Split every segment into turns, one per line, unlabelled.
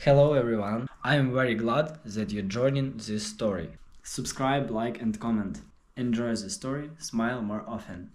Hello everyone, I am very glad that you're joining this story. Subscribe, like, and comment. Enjoy the story, smile more often.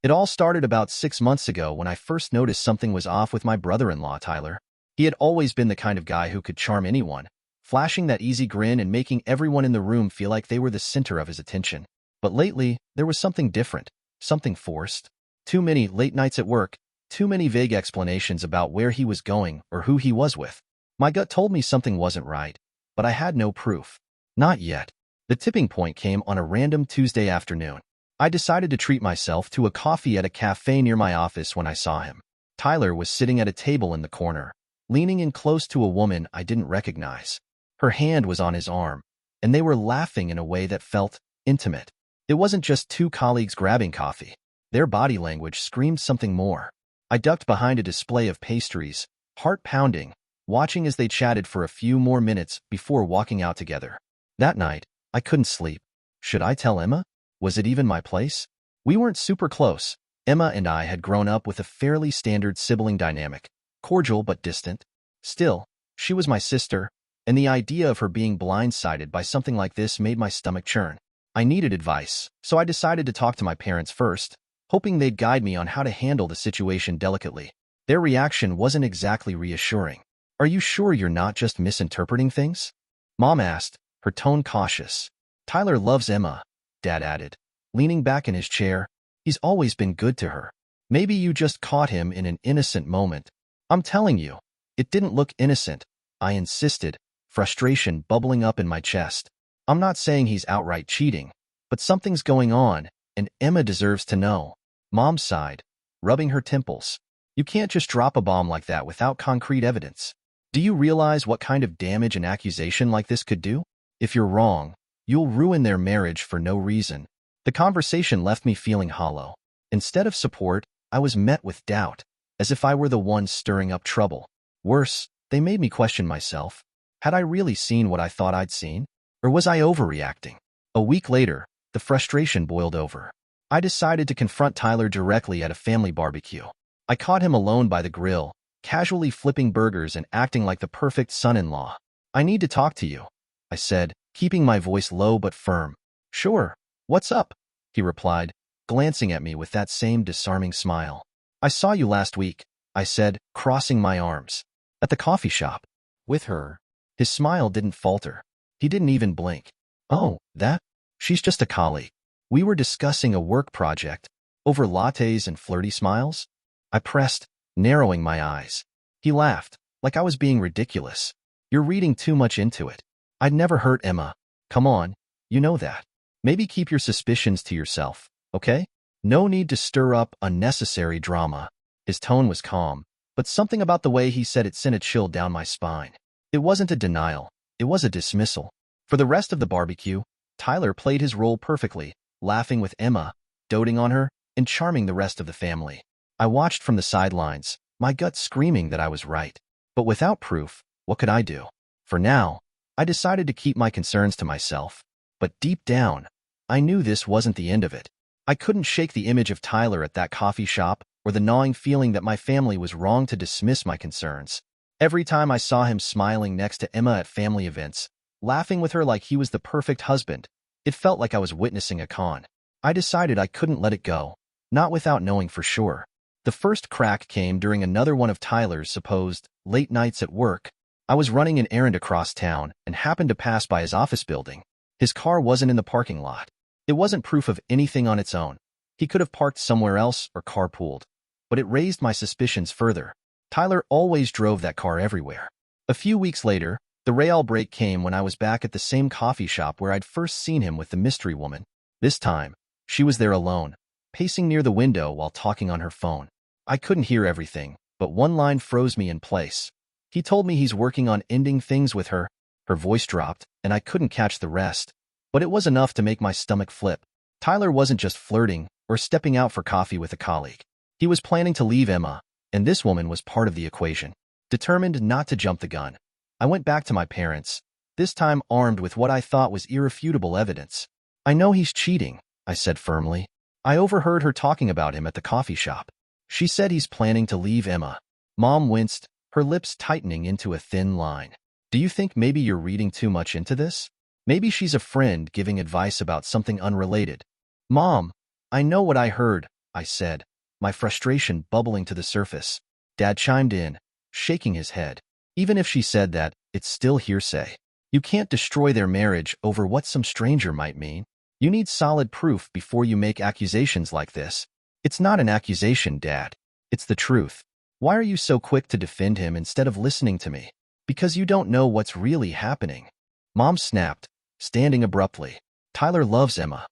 It all started about 6 months ago when I first noticed something was off with my brother-in-law, Tyler. He had always been the kind of guy who could charm anyone, flashing that easy grin and making everyone in the room feel like they were the center of his attention. But lately, there was something different, something forced. Too many late nights at work, too many vague explanations about where he was going or who he was with. My gut told me something wasn't right, but I had no proof. Not yet. The tipping point came on a random Tuesday afternoon. I decided to treat myself to a coffee at a cafe near my office when I saw him. Tyler was sitting at a table in the corner, leaning in close to a woman I didn't recognize. Her hand was on his arm, and they were laughing in a way that felt intimate. It wasn't just two colleagues grabbing coffee. Their body language screamed something more. I ducked behind a display of pastries, heart pounding, watching as they chatted for a few more minutes before walking out together. That night, I couldn't sleep. Should I tell Emma? Was it even my place? We weren't super close. Emma and I had grown up with a fairly standard sibling dynamic, cordial but distant. Still, she was my sister, and the idea of her being blindsided by something like this made my stomach churn. I needed advice, so I decided to talk to my parents first, hoping they'd guide me on how to handle the situation delicately. Their reaction wasn't exactly reassuring. "Are you sure you're not just misinterpreting things?" Mom asked, her tone cautious. "Tyler loves Emma," Dad added, leaning back in his chair. "He's always been good to her. Maybe you just caught him in an innocent moment." "I'm telling you, it didn't look innocent," I insisted, frustration bubbling up in my chest. "I'm not saying he's outright cheating, but something's going on, and Emma deserves to know." Mom sighed, rubbing her temples. "You can't just drop a bomb like that without concrete evidence. Do you realize what kind of damage an accusation like this could do? If you're wrong, you'll ruin their marriage for no reason." The conversation left me feeling hollow. Instead of support, I was met with doubt, as if I were the one stirring up trouble. Worse, they made me question myself. Had I really seen what I thought I'd seen? Or was I overreacting? A week later, the frustration boiled over. I decided to confront Tyler directly at a family barbecue. I caught him alone by the grill, casually flipping burgers and acting like the perfect son-in-law. "I need to talk to you," I said, keeping my voice low but firm. "Sure. What's up?" he replied, glancing at me with that same disarming smile. "I saw you last week," I said, crossing my arms. "At the coffee shop. With her." His smile didn't falter. He didn't even blink. "Oh, that? She's just a colleague. We were discussing a work project." "Over lattes and flirty smiles?" I pressed, narrowing my eyes. He laughed, like I was being ridiculous. "You're reading too much into it. I'd never hurt Emma. Come on, you know that. Maybe keep your suspicions to yourself, okay? No need to stir up unnecessary drama." His tone was calm, but something about the way he said it sent a chill down my spine. It wasn't a denial, it was a dismissal. For the rest of the barbecue, Tyler played his role perfectly, laughing with Emma, doting on her, and charming the rest of the family. I watched from the sidelines, my gut screaming that I was right. But without proof, what could I do? For now, I decided to keep my concerns to myself. But deep down, I knew this wasn't the end of it. I couldn't shake the image of Tyler at that coffee shop or the gnawing feeling that my family was wrong to dismiss my concerns. Every time I saw him smiling next to Emma at family events, laughing with her like he was the perfect husband, it felt like I was witnessing a con. I decided I couldn't let it go, not without knowing for sure. The first crack came during another one of Tyler's supposed late nights at work. I was running an errand across town and happened to pass by his office building. His car wasn't in the parking lot. It wasn't proof of anything on its own. He could have parked somewhere else or carpooled. But it raised my suspicions further. Tyler always drove that car everywhere. A few weeks later, the real break came when I was back at the same coffee shop where I'd first seen him with the mystery woman. This time, she was there alone, pacing near the window while talking on her phone. I couldn't hear everything, but one line froze me in place. He told me he's working on ending things with her. Her voice dropped, and I couldn't catch the rest. But it was enough to make my stomach flip. Tyler wasn't just flirting or stepping out for coffee with a colleague. He was planning to leave Emma, and this woman was part of the equation. Determined not to jump the gun, I went back to my parents, this time armed with what I thought was irrefutable evidence. "I know he's cheating," I said firmly. "I overheard her talking about him at the coffee shop. She said he's planning to leave Emma." Mom winced, her lips tightening into a thin line. Do you think maybe you're reading too much into this? Maybe she's a friend giving advice about something unrelated. Mom, I know what I heard, I said, my frustration bubbling to the surface. Dad chimed in, shaking his head. Even if she said that, it's still hearsay. You can't destroy their marriage over what some stranger might mean. You need solid proof before you make accusations like this. It's not an accusation, Dad. It's the truth. Why are you so quick to defend him instead of listening to me? Because you don't know what's really happening. Mom snapped, standing abruptly. Tyler loves Emma.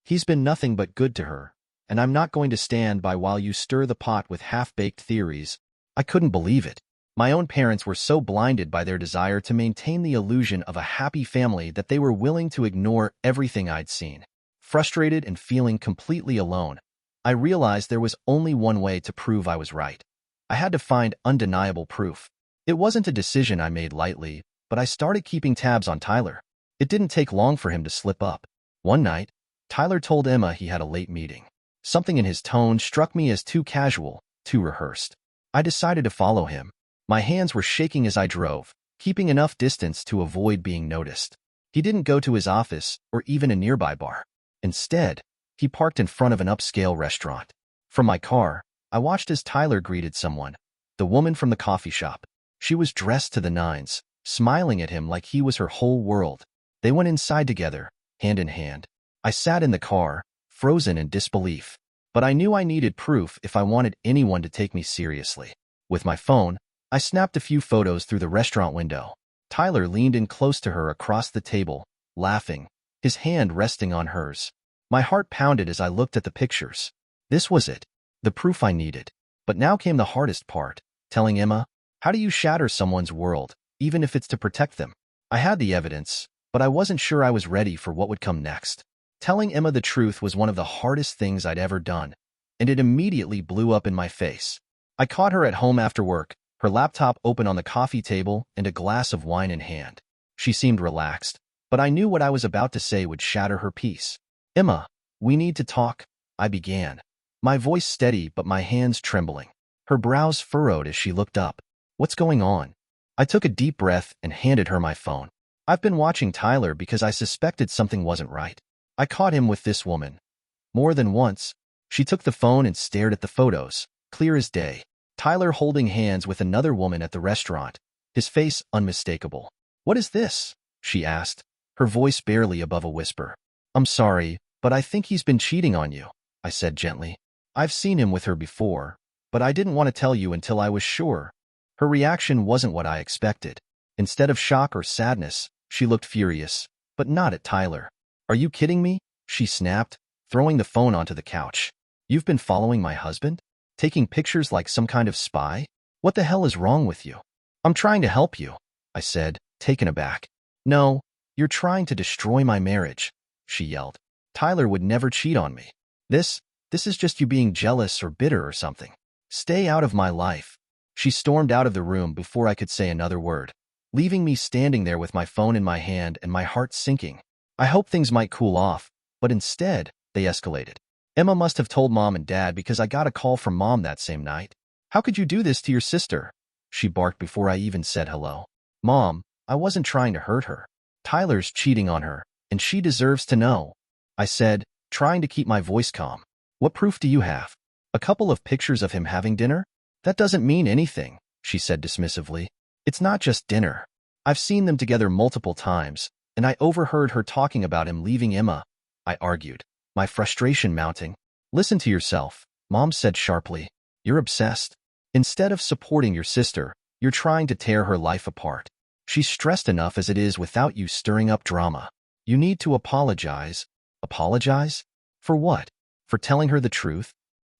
He's been nothing but good to her, and I'm not going to stand by while you stir the pot with half-baked theories. I couldn't believe it. My own parents were so blinded by their desire to maintain the illusion of a happy family that they were willing to ignore everything I'd seen. Frustrated and feeling completely alone, I realized there was only one way to prove I was right. I had to find undeniable proof. It wasn't a decision I made lightly, but I started keeping tabs on Tyler. It didn't take long for him to slip up. One night, Tyler told Emma he had a late meeting. Something in his tone struck me as too casual, too rehearsed. I decided to follow him. My hands were shaking as I drove, keeping enough distance to avoid being noticed. He didn't go to his office or even a nearby bar. Instead, he parked in front of an upscale restaurant. From my car, I watched as Tyler greeted someone, the woman from the coffee shop. She was dressed to the nines, smiling at him like he was her whole world. They went inside together, hand in hand. I sat in the car, frozen in disbelief. But I knew I needed proof if I wanted anyone to take me seriously. With my phone, I snapped a few photos through the restaurant window. Tyler leaned in close to her across the table, laughing, his hand resting on hers. My heart pounded as I looked at the pictures. This was it, the proof I needed. But now came the hardest part, telling Emma, how do you shatter someone's world, even if it's to protect them? I had the evidence, but I wasn't sure I was ready for what would come next. Telling Emma the truth was one of the hardest things I'd ever done, and it immediately blew up in my face. I caught her at home after work, her laptop open on the coffee table and a glass of wine in hand. She seemed relaxed, but I knew what I was about to say would shatter her peace. Emma, we need to talk, I began, my voice steady but my hands trembling. Her brows furrowed as she looked up. What's going on? I took a deep breath and handed her my phone. I've been watching Tyler because I suspected something wasn't right. I caught him with this woman. More than once. She took the phone and stared at the photos, clear as day. Tyler holding hands with another woman at the restaurant, his face unmistakable. What is this? She asked, her voice barely above a whisper. I'm sorry, but I think he's been cheating on you, I said gently. I've seen him with her before, but I didn't want to tell you until I was sure. Her reaction wasn't what I expected. Instead of shock or sadness, she looked furious, but not at Tyler. Are you kidding me? She snapped, throwing the phone onto the couch. You've been following my husband? Taking pictures like some kind of spy? What the hell is wrong with you? I'm trying to help you, I said, taken aback. No, you're trying to destroy my marriage, she yelled. Tyler would never cheat on me. This is just you being jealous or bitter or something. Stay out of my life. She stormed out of the room before I could say another word, leaving me standing there with my phone in my hand and my heart sinking. I hoped things might cool off, but instead, they escalated. Emma must have told Mom and Dad because I got a call from Mom that same night. How could you do this to your sister? She barked before I even said hello. Mom, I wasn't trying to hurt her. Tyler's cheating on her, and she deserves to know, I said, trying to keep my voice calm. What proof do you have? A couple of pictures of him having dinner? That doesn't mean anything, she said dismissively. It's not just dinner. I've seen them together multiple times, and I overheard her talking about him leaving Emma, I argued, my frustration mounting. Listen to yourself, Mom said sharply. You're obsessed. Instead of supporting your sister, you're trying to tear her life apart. She's stressed enough as it is without you stirring up drama. You need to apologize. Apologize? For what? For telling her the truth?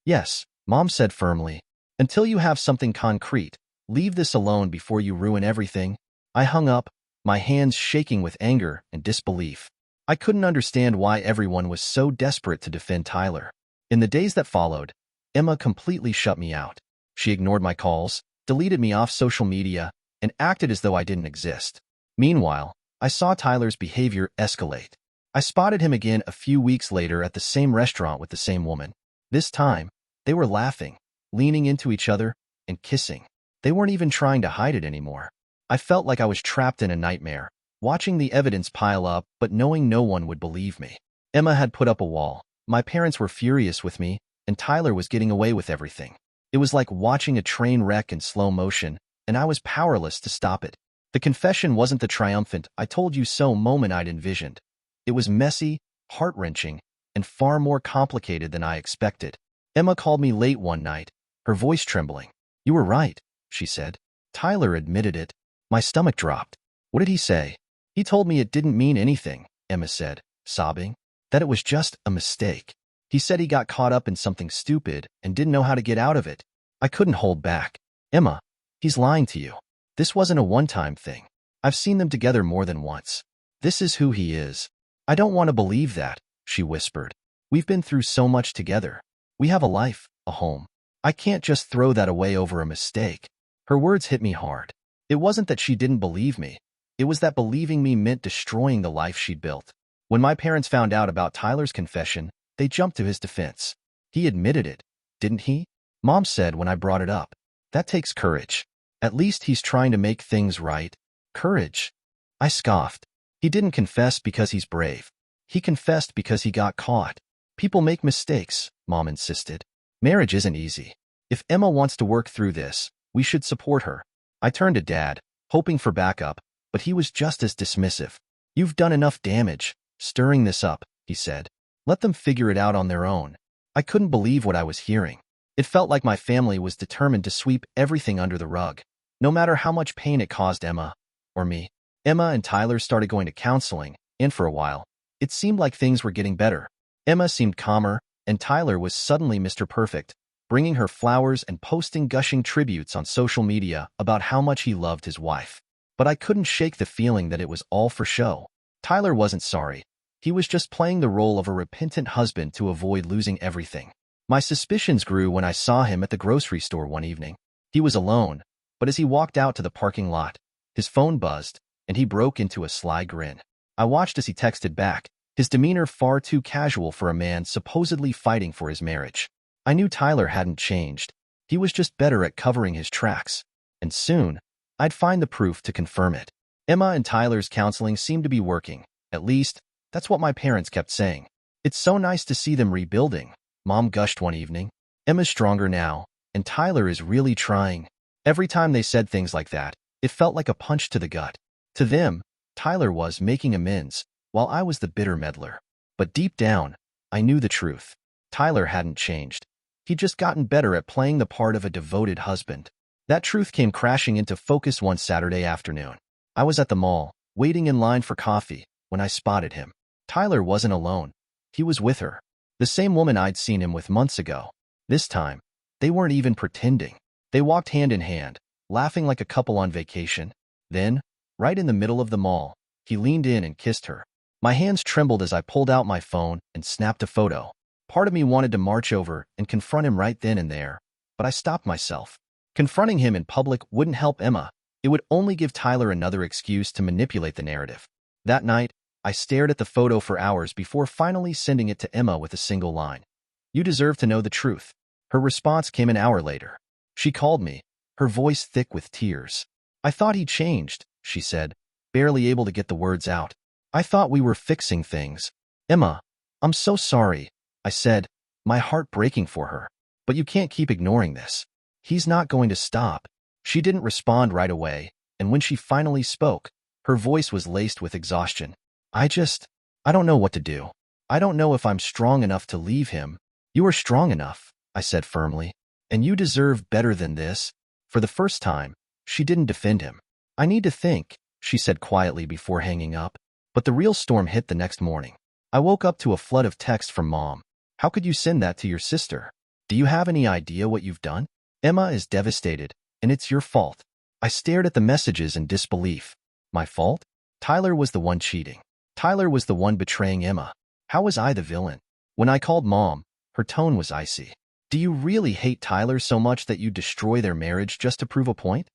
Yes, Mom said firmly. Until you have something concrete, leave this alone before you ruin everything. I hung up, my hands shaking with anger and disbelief. I couldn't understand why everyone was so desperate to defend Tyler. In the days that followed, Emma completely shut me out. She ignored my calls, deleted me off social media, and acted as though I didn't exist. Meanwhile, I saw Tyler's behavior escalate. I spotted him again a few weeks later at the same restaurant with the same woman. This time, they were laughing, leaning into each other, and kissing. They weren't even trying to hide it anymore. I felt like I was trapped in a nightmare, watching the evidence pile up but knowing no one would believe me. Emma had put up a wall. My parents were furious with me, and Tyler was getting away with everything. It was like watching a train wreck in slow motion, and I was powerless to stop it. The confession wasn't the triumphant "I told you so" moment I'd envisioned. It was messy, heart-wrenching, and far more complicated than I expected. Emma called me late one night, her voice trembling. "You were right," she said. Tyler admitted it. My stomach dropped. "What did he say?" "He told me it didn't mean anything," Emma said, sobbing. "That it was just a mistake. He said he got caught up in something stupid and didn't know how to get out of it." I couldn't hold back. "Emma, he's lying to you. This wasn't a one-time thing. I've seen them together more than once. This is who he is." "I don't want to believe that," she whispered. "We've been through so much together. We have a life, a home. I can't just throw that away over a mistake." Her words hit me hard. It wasn't that she didn't believe me. It was that believing me meant destroying the life she'd built. When my parents found out about Tyler's confession, they jumped to his defense. "He admitted it, didn't he?" Mom said when I brought it up. "That takes courage. At least he's trying to make things right." "Courage?" I scoffed. "He didn't confess because he's brave. He confessed because he got caught." "People make mistakes," Mom insisted. "Marriage isn't easy. If Emma wants to work through this, we should support her." I turned to Dad, hoping for backup, but he was just as dismissive. "You've done enough damage stirring this up," he said. "Let them figure it out on their own." I couldn't believe what I was hearing. It felt like my family was determined to sweep everything under the rug, no matter how much pain it caused Emma or me. Emma and Tyler started going to counseling, and for a while, it seemed like things were getting better. Emma seemed calmer, and Tyler was suddenly Mr. Perfect, bringing her flowers and posting gushing tributes on social media about how much he loved his wife. But I couldn't shake the feeling that it was all for show. Tyler wasn't sorry. He was just playing the role of a repentant husband to avoid losing everything. My suspicions grew when I saw him at the grocery store one evening. He was alone, but as he walked out to the parking lot, his phone buzzed, and he broke into a sly grin. I watched as he texted back, his demeanor far too casual for a man supposedly fighting for his marriage. I knew Tyler hadn't changed. He was just better at covering his tracks. And soon, I'd find the proof to confirm it. Emma and Tyler's counseling seemed to be working. At least, that's what my parents kept saying. "It's so nice to see them rebuilding," Mom gushed one evening. "Emma's stronger now, and Tyler is really trying." Every time they said things like that, it felt like a punch to the gut. To them, Tyler was making amends, while I was the bitter meddler. But deep down, I knew the truth. Tyler hadn't changed. He'd just gotten better at playing the part of a devoted husband. That truth came crashing into focus one Saturday afternoon. I was at the mall, waiting in line for coffee, when I spotted him. Tyler wasn't alone. He was with her. The same woman I'd seen him with months ago. This time, they weren't even pretending. They walked hand in hand, laughing like a couple on vacation. Then, right in the middle of the mall, he leaned in and kissed her. My hands trembled as I pulled out my phone and snapped a photo. Part of me wanted to march over and confront him right then and there, but I stopped myself. Confronting him in public wouldn't help Emma. It would only give Tyler another excuse to manipulate the narrative. That night, I stared at the photo for hours before finally sending it to Emma with a single line. "You deserve to know the truth." Her response came an hour later. She called me, her voice thick with tears. "I thought he changed," she said, barely able to get the words out. "I thought we were fixing things." "Emma, I'm so sorry," I said, my heart breaking for her. "But you can't keep ignoring this. He's not going to stop." She didn't respond right away, and when she finally spoke, her voice was laced with exhaustion. I don't know what to do. I don't know if I'm strong enough to leave him." "You are strong enough," I said firmly, "and you deserve better than this." For the first time, she didn't defend him. "I need to think," she said quietly before hanging up. But the real storm hit the next morning. I woke up to a flood of text from Mom. "How could you send that to your sister? Do you have any idea what you've done? Emma is devastated, and it's your fault." I stared at the messages in disbelief. My fault? Tyler was the one cheating. Tyler was the one betraying Emma. How was I the villain? When I called Mom, her tone was icy. "Do you really hate Tyler so much that you destroy their marriage just to prove a point?"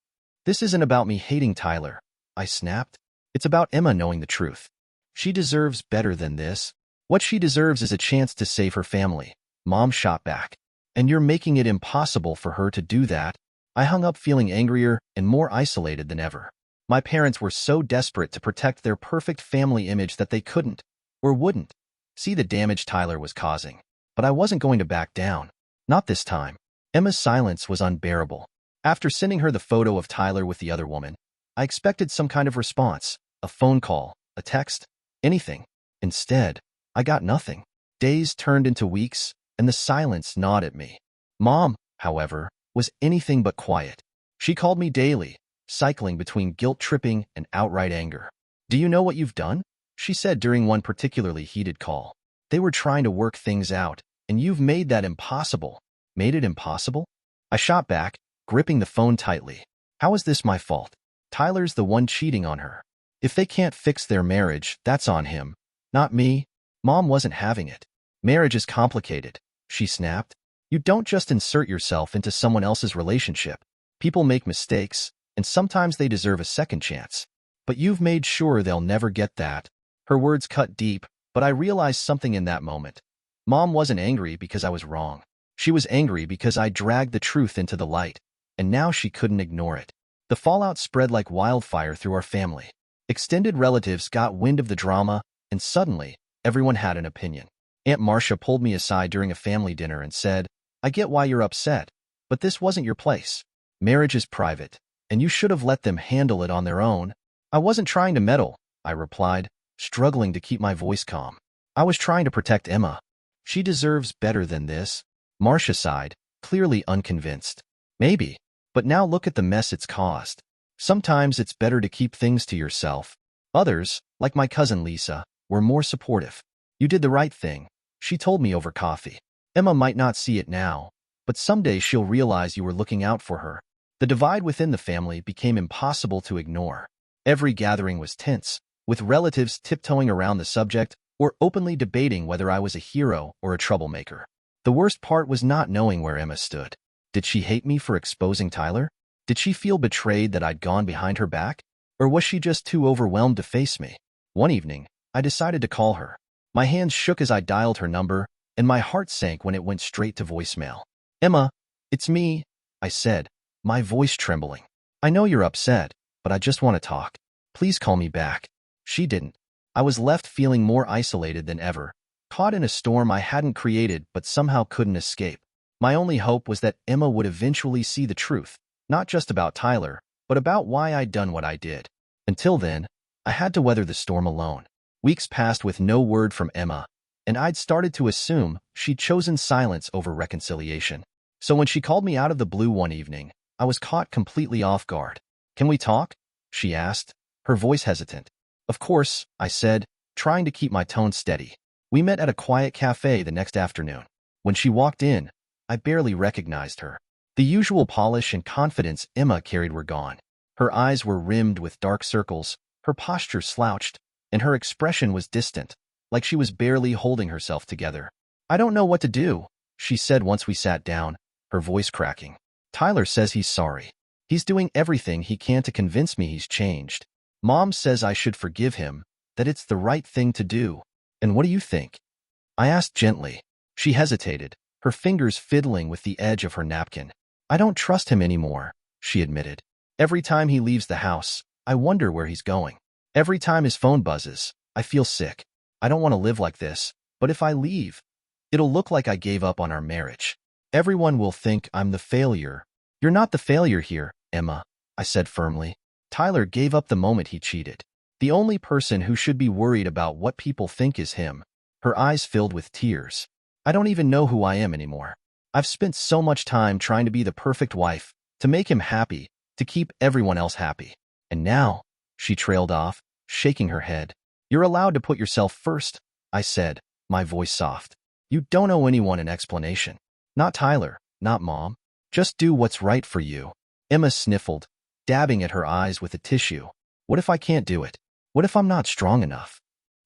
"This isn't about me hating Tyler," I snapped. "It's about Emma knowing the truth. She deserves better than this. What she deserves is a chance to save her family." Mom shot back. "And you're making it impossible for her to do that." I hung up feeling angrier and more isolated than ever. My parents were so desperate to protect their perfect family image that they couldn't, or wouldn't, see the damage Tyler was causing. But I wasn't going to back down. Not this time. Emma's silence was unbearable. After sending her the photo of Tyler with the other woman, I expected some kind of response, a phone call, a text, anything. Instead, I got nothing. Days turned into weeks, and the silence gnawed at me. Mom, however, was anything but quiet. She called me daily, cycling between guilt-tripping and outright anger. "Do you know what you've done?" she said during one particularly heated call. "They were trying to work things out, and you've made that impossible." Made it impossible? I shot back, gripping the phone tightly. How is this my fault? Tyler's the one cheating on her. If they can't fix their marriage, that's on him, not me. Mom wasn't having it. "Marriage is complicated," she snapped. "You don't just insert yourself into someone else's relationship. People make mistakes, and sometimes they deserve a second chance. But you've made sure they'll never get that." Her words cut deep, but I realized something in that moment. Mom wasn't angry because I was wrong. She was angry because I dragged the truth into the light, and now she couldn't ignore it. The fallout spread like wildfire through our family. Extended relatives got wind of the drama, and suddenly, everyone had an opinion. Aunt Marcia pulled me aside during a family dinner and said, "I get why you're upset, but this wasn't your place. Marriage is private, and you should have let them handle it on their own." "I wasn't trying to meddle," I replied, struggling to keep my voice calm. "I was trying to protect Emma. She deserves better than this." Marcia sighed, clearly unconvinced. "Maybe, but now look at the mess it's caused. Sometimes it's better to keep things to yourself." Others, like my cousin Lisa, were more supportive. "You did the right thing," she told me over coffee. "Emma might not see it now, but someday she'll realize you were looking out for her." The divide within the family became impossible to ignore. Every gathering was tense, with relatives tiptoeing around the subject or openly debating whether I was a hero or a troublemaker. The worst part was not knowing where Emma stood. Did she hate me for exposing Tyler? Did she feel betrayed that I'd gone behind her back? Or was she just too overwhelmed to face me? One evening, I decided to call her. My hands shook as I dialed her number, and my heart sank when it went straight to voicemail. "Emma, it's me," I said, my voice trembling. "I know you're upset, but I just want to talk. Please call me back." She didn't. I was left feeling more isolated than ever, caught in a storm I hadn't created but somehow couldn't escape. My only hope was that Emma would eventually see the truth, not just about Tyler, but about why I'd done what I did. Until then, I had to weather the storm alone. Weeks passed with no word from Emma, and I'd started to assume she'd chosen silence over reconciliation. So when she called me out of the blue one evening, I was caught completely off guard. "Can we talk?" she asked, her voice hesitant. "Of course," I said, trying to keep my tone steady. We met at a quiet cafe the next afternoon. When she walked in, I barely recognized her. The usual polish and confidence Emma carried were gone. Her eyes were rimmed with dark circles, her posture slouched, and her expression was distant, like she was barely holding herself together. "I don't know what to do," she said once we sat down, her voice cracking. "Tyler says he's sorry. He's doing everything he can to convince me he's changed. Mom says I should forgive him, that it's the right thing to do. And what do you think?" I asked gently. She hesitated, her fingers fiddling with the edge of her napkin. "I don't trust him anymore," she admitted. "Every time he leaves the house, I wonder where he's going. Every time his phone buzzes, I feel sick. I don't want to live like this, but if I leave, it'll look like I gave up on our marriage. Everyone will think I'm the failure." "You're not the failure here, Emma," I said firmly. "Tyler gave up the moment he cheated. The only person who should be worried about what people think is him." Her eyes filled with tears. "I don't even know who I am anymore. I've spent so much time trying to be the perfect wife, to make him happy, to keep everyone else happy. And now," she trailed off, shaking her head. "You're allowed to put yourself first," I said, my voice soft. "You don't owe anyone an explanation. Not Tyler, not Mom. Just do what's right for you." Emma sniffled, dabbing at her eyes with a tissue. "What if I can't do it? What if I'm not strong enough?"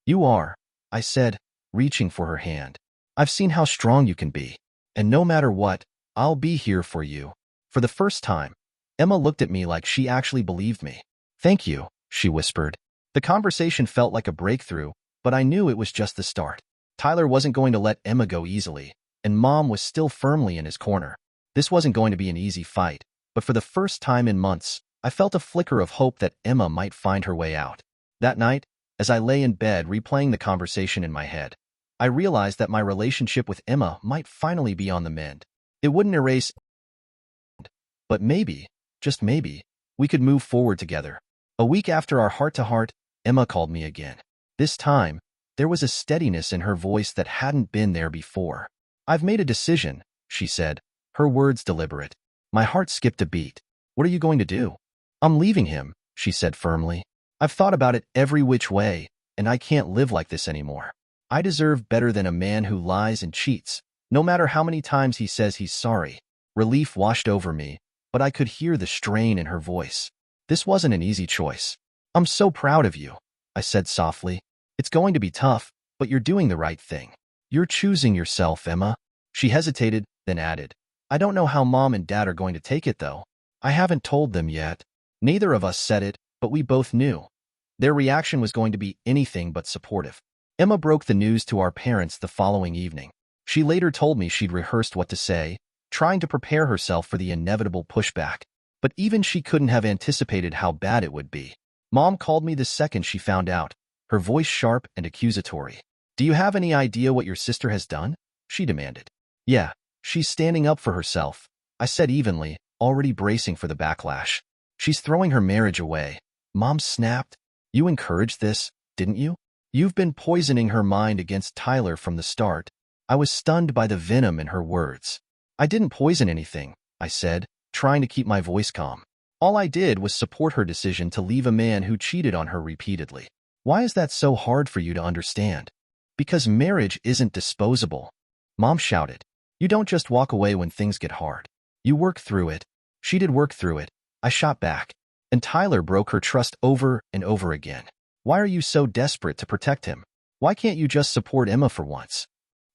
"You are," I said, reaching for her hand. "I've seen how strong you can be. And no matter what, I'll be here for you." For the first time, Emma looked at me like she actually believed me. "Thank you," she whispered. The conversation felt like a breakthrough, but I knew it was just the start. Tyler wasn't going to let Emma go easily, and Mom was still firmly in his corner. This wasn't going to be an easy fight, but for the first time in months, I felt a flicker of hope that Emma might find her way out. That night, as I lay in bed replaying the conversation in my head, I realized that my relationship with Emma might finally be on the mend. It wouldn't erase, but maybe, just maybe, we could move forward together. A week after our heart-to-heart, Emma called me again. This time, there was a steadiness in her voice that hadn't been there before. "I've made a decision," she said, her words deliberate. My heart skipped a beat. "What are you going to do?" "I'm leaving him," she said firmly. "I've thought about it every which way, and I can't live like this anymore. I deserve better than a man who lies and cheats, no matter how many times he says he's sorry." Relief washed over me, but I could hear the strain in her voice. This wasn't an easy choice. "I'm so proud of you," I said softly. "It's going to be tough, but you're doing the right thing. You're choosing yourself, Emma." She hesitated, then added, "I don't know how Mom and Dad are going to take it, though. I haven't told them yet." Neither of us said it, but we both knew. Their reaction was going to be anything but supportive. Emma broke the news to our parents the following evening. She later told me she'd rehearsed what to say, trying to prepare herself for the inevitable pushback. But even she couldn't have anticipated how bad it would be. Mom called me the second she found out, her voice sharp and accusatory. "Do you have any idea what your sister has done?" she demanded. "Yeah, she's standing up for herself," I said evenly, already bracing for the backlash. "She's throwing her marriage away." Mom snapped. "You encouraged this, didn't you? You've been poisoning her mind against Tyler from the start." I was stunned by the venom in her words. "I didn't poison anything," I said, trying to keep my voice calm. "All I did was support her decision to leave a man who cheated on her repeatedly." "Why is that so hard for you to understand?" "Because marriage isn't disposable," Mom shouted. "You don't just walk away when things get hard. You work through it." "She did work through it," I shot back. "And Tyler broke her trust over and over again. Why are you so desperate to protect him? Why can't you just support Emma for once?"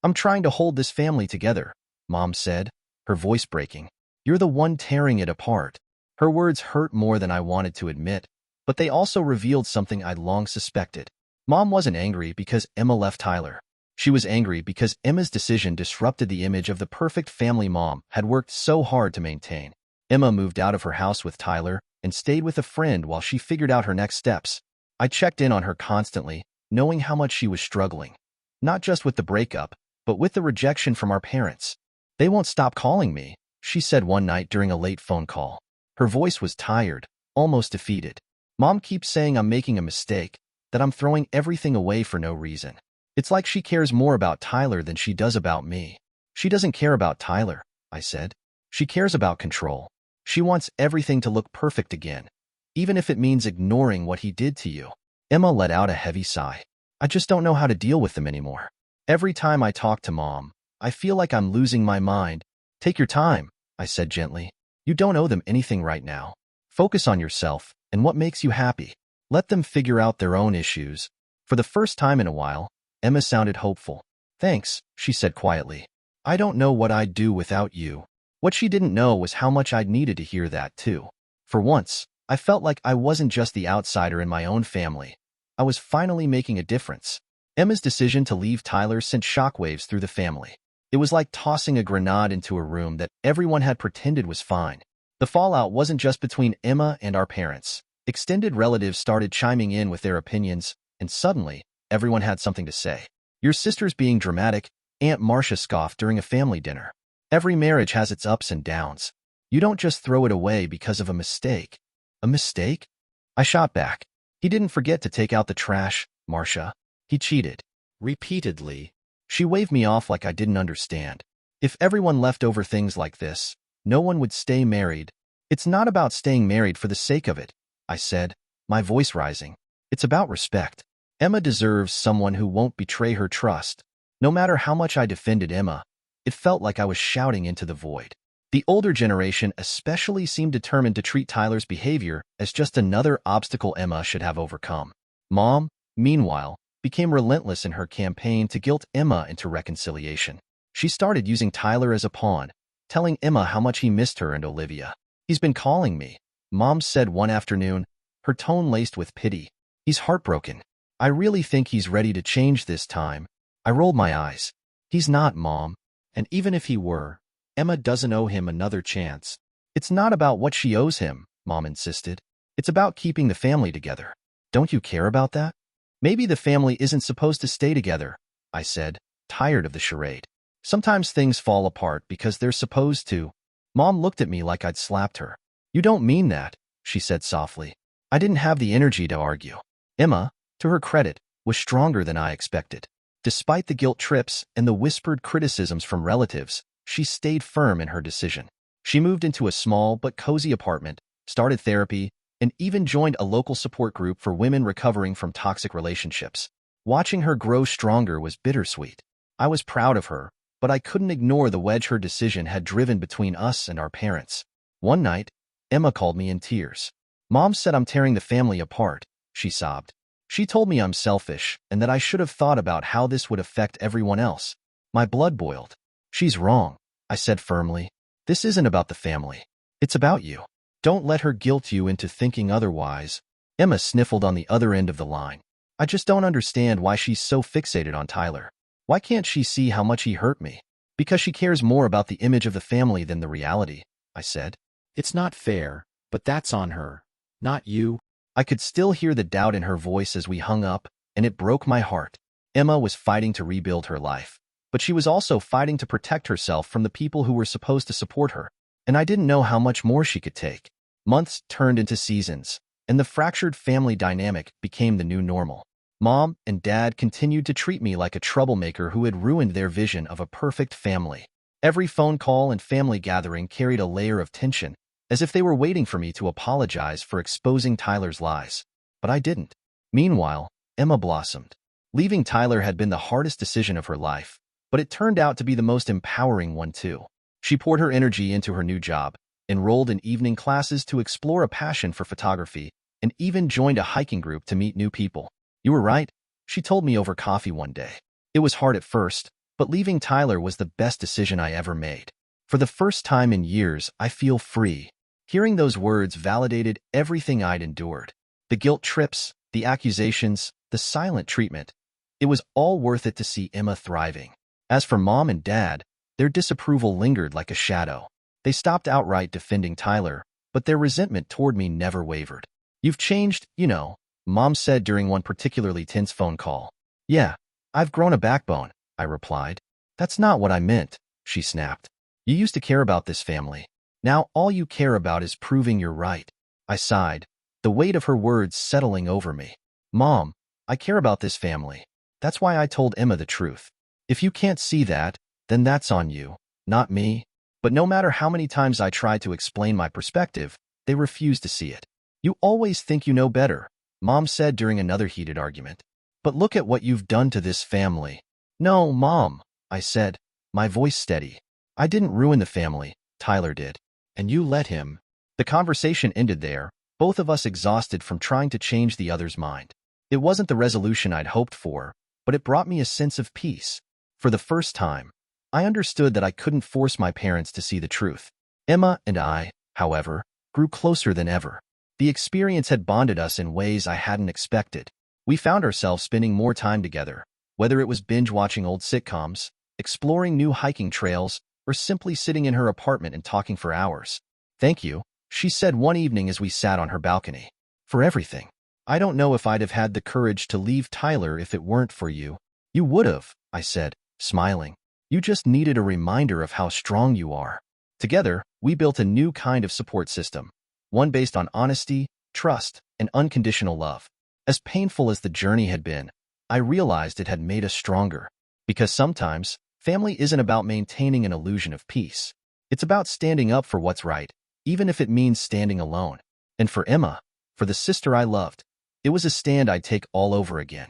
"I'm trying to hold this family together," Mom said, her voice breaking. "You're the one tearing it apart." Her words hurt more than I wanted to admit, but they also revealed something I'd long suspected. Mom wasn't angry because Emma left Tyler. She was angry because Emma's decision disrupted the image of the perfect family Mom had worked so hard to maintain. Emma moved out of her house with Tyler and stayed with a friend while she figured out her next steps. I checked in on her constantly, knowing how much she was struggling. Not just with the breakup, but with the rejection from our parents. "They won't stop calling me," she said one night during a late phone call. Her voice was tired, almost defeated. "Mom keeps saying I'm making a mistake, that I'm throwing everything away for no reason. It's like she cares more about Tyler than she does about me." "She doesn't care about Tyler," I said. "She cares about control. She wants everything to look perfect again, even if it means ignoring what he did to you." Emma let out a heavy sigh. "I just don't know how to deal with them anymore. Every time I talk to Mom, I feel like I'm losing my mind." "Take your time," I said gently. "You don't owe them anything right now. Focus on yourself and what makes you happy. Let them figure out their own issues." For the first time in a while, Emma sounded hopeful. "Thanks," she said quietly. "I don't know what I'd do without you." What she didn't know was how much I'd needed to hear that, too. For once, I felt like I wasn't just the outsider in my own family. I was finally making a difference. Emma's decision to leave Tyler sent shockwaves through the family. It was like tossing a grenade into a room that everyone had pretended was fine. The fallout wasn't just between Emma and our parents. Extended relatives started chiming in with their opinions, and suddenly, everyone had something to say. "Your sister's being dramatic," Aunt Marcia scoffed during a family dinner. "Every marriage has its ups and downs. You don't just throw it away because of a mistake." "A mistake?" I shot back. "He didn't forget to take out the trash, Marcia. He cheated. Repeatedly." She waved me off like I didn't understand. "If everyone left over things like this, no one would stay married." "It's not about staying married for the sake of it," I said, my voice rising. "It's about respect. Emma deserves someone who won't betray her trust." No matter how much I defended Emma, it felt like I was shouting into the void. The older generation especially seemed determined to treat Tyler's behavior as just another obstacle Emma should have overcome. Mom, meanwhile, became relentless in her campaign to guilt Emma into reconciliation. She started using Tyler as a pawn, telling Emma how much he missed her and Olivia. "He's been calling me," Mom said one afternoon, her tone laced with pity. "He's heartbroken. I really think he's ready to change this time." I rolled my eyes. "He's not, Mom. And even if he were, Emma doesn't owe him another chance." It's not about what she owes him, Mom insisted. It's about keeping the family together. Don't you care about that? Maybe the family isn't supposed to stay together, I said, tired of the charade. Sometimes things fall apart because they're supposed to. Mom looked at me like I'd slapped her. You don't mean that, she said softly. I didn't have the energy to argue. Emma, to her credit, was stronger than I expected. Despite the guilt trips and the whispered criticisms from relatives, she stayed firm in her decision. She moved into a small but cozy apartment, started therapy, and even joined a local support group for women recovering from toxic relationships. Watching her grow stronger was bittersweet. I was proud of her, but I couldn't ignore the wedge her decision had driven between us and our parents. One night, Emma called me in tears. Mom said I'm tearing the family apart, she sobbed. She told me I'm selfish and that I should have thought about how this would affect everyone else. My blood boiled. She's wrong, I said firmly. This isn't about the family. It's about you. Don't let her guilt you into thinking otherwise. Emma sniffled on the other end of the line. I just don't understand why she's so fixated on Tyler. Why can't she see how much he hurt me? Because she cares more about the image of the family than the reality, I said.
It's not fair, but that's on her, not you.
I could still hear the doubt in her voice as we hung up, and it broke my heart. Emma was fighting to rebuild her life, but she was also fighting to protect herself from the people who were supposed to support her, and I didn't know how much more she could take. Months turned into seasons, and the fractured family dynamic became the new normal. Mom and Dad continued to treat me like a troublemaker who had ruined their vision of a perfect family. Every phone call and family gathering carried a layer of tension, as if they were waiting for me to apologize for exposing Tyler's lies. But I didn't. Meanwhile, Emma blossomed. Leaving Tyler had been the hardest decision of her life, but it turned out to be the most empowering one too. She poured her energy into her new job, enrolled in evening classes to explore a passion for photography, and even joined a hiking group to meet new people. You were right, she told me over coffee one day. It was hard at first, but leaving Tyler was the best decision I ever made. For the first time in years, I feel free. Hearing those words validated everything I'd endured. The guilt trips, the accusations, the silent treatment. It was all worth it to see Emma thriving. As for Mom and Dad, their disapproval lingered like a shadow. They stopped outright defending Tyler, but their resentment toward me never wavered. You've changed, you know, Mom said during one particularly tense phone call. Yeah, I've grown a backbone, I replied. That's not what I meant, she snapped. You used to care about this family. Now all you care about is proving you're right. I sighed, the weight of her words settling over me. Mom, I care about this family. That's why I told Emma the truth. If you can't see that, then that's on you, not me. But no matter how many times I tried to explain my perspective, they refused to see it. You always think you know better, Mom said during another heated argument. But look at what you've done to this family. No, Mom, I said, my voice steady. I didn't ruin the family, Tyler did. And you let him. The conversation ended there, both of us exhausted from trying to change the other's mind. It wasn't the resolution I'd hoped for, but it brought me a sense of peace. For the first time, I understood that I couldn't force my parents to see the truth. Emma and I, however, grew closer than ever. The experience had bonded us in ways I hadn't expected. We found ourselves spending more time together, whether it was binge-watching old sitcoms, exploring new hiking trails, or simply sitting in her apartment and talking for hours. Thank you, she said one evening as we sat on her balcony. For everything. I don't know if I'd have had the courage to leave Tyler if it weren't for you. You would have, I said, smiling. You just needed a reminder of how strong you are. Together, we built a new kind of support system, one based on honesty, trust, and unconditional love. As painful as the journey had been, I realized it had made us stronger. Because sometimes, family isn't about maintaining an illusion of peace. It's about standing up for what's right, even if it means standing alone. And for Emma, for the sister I loved, it was a stand I'd take all over again.